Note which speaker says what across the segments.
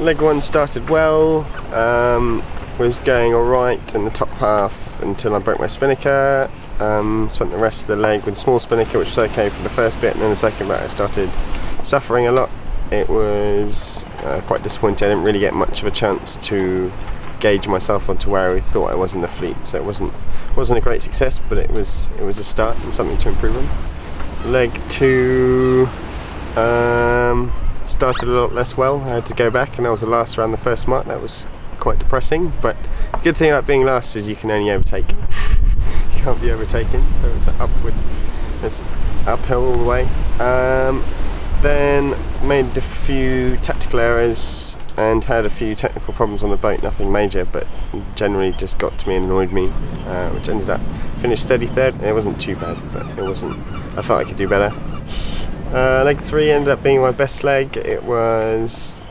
Speaker 1: leg 1 started well, was going alright in the top half until I broke my spinnaker. Spent the rest of the leg with small spinnaker, which was okay for the first bit, and then the second bit I started suffering a lot. It was quite disappointing. I didn't really get much of a chance to gauge myself onto where I thought I was in the fleet, so it wasn't a great success, but it was a start and something to improve on. Leg 2 started a lot less well. I had to go back, and I was the last around the first mark. That was quite depressing, but the good thing about being last is you can only overtake. You can't be overtaken, so it's uphill all the way. Then made a few tactical errors and had a few technical problems on the boat, nothing major, but generally just got to me and annoyed me, which ended up finished 33rd. It wasn't too bad, but I felt I could do better. Leg 3 ended up being my best leg. It was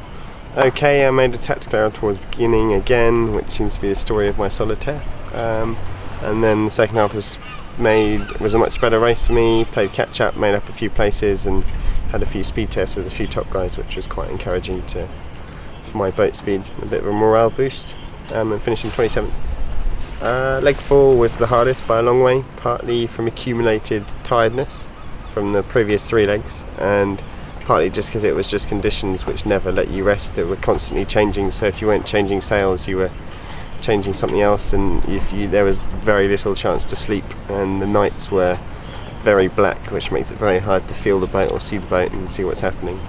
Speaker 1: okay. I made a tactical error towards the beginning again, which seems to be the story of my solitaire. And then the second half was a much better race for me. Played catch up, made up a few places, and had a few speed tests with a few top guys, which was quite encouraging for my boat speed. A bit of a morale boost, and finishing 27th. Leg 4 was the hardest by a long way, partly from accumulated tiredness from the previous 3 legs, and partly just because it was just conditions which never let you rest. They were constantly changing, so if you weren't changing sails, you were changing something else, and there was very little chance to sleep, and the nights were very black, which makes it very hard to feel the boat or see the boat and see what's happening.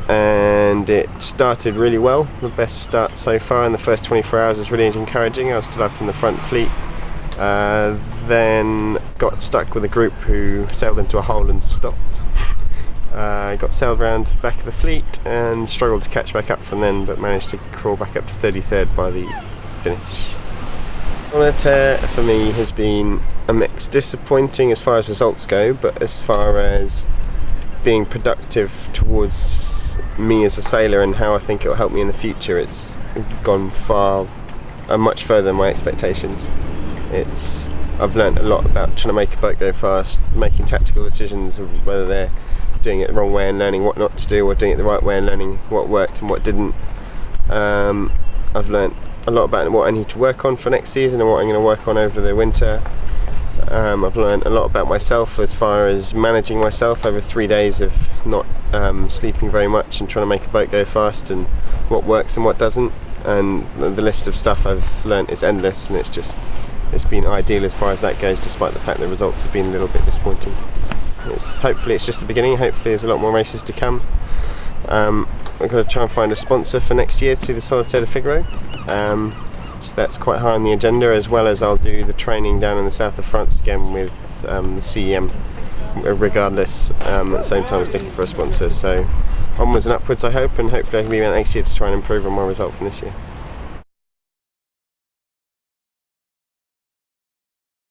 Speaker 1: And it started really well. The best start so far in the first 24 hours was really encouraging. I was still up in the front fleet, then got stuck with a group who sailed into a hole and stopped. Got sailed around the back of the fleet and struggled to catch back up from then, but managed to crawl back up to 33rd by the finish. Solitaire for me has been a mix. Disappointing as far as results go, but as far as being productive towards me as a sailor and how I think it will help me in the future, it's gone much further than my expectations. I've learned a lot about trying to make a boat go fast, making tactical decisions of whether they're doing it the wrong way and learning what not to do, or doing it the right way and learning what worked and what didn't. I've learned a lot about what I need to work on for next season and what I'm going to work on over the winter. I've learned a lot about myself as far as managing myself over 3 days of not sleeping very much and trying to make a boat go fast, and what works and what doesn't. And the list of stuff I've learned is endless, and it's been ideal as far as that goes, despite the fact the results have been a little bit disappointing. Hopefully it's just the beginning. Hopefully there's a lot more races to come. I've got to try and find a sponsor for next year to do the Solitaire du Figaro. So that's quite high on the agenda, as well as I'll do the training down in the south of France again with the CEM, regardless, at the same time as looking for a sponsor. So onwards and upwards, I hope, and hopefully I can be around next year to try and improve on my result from this year.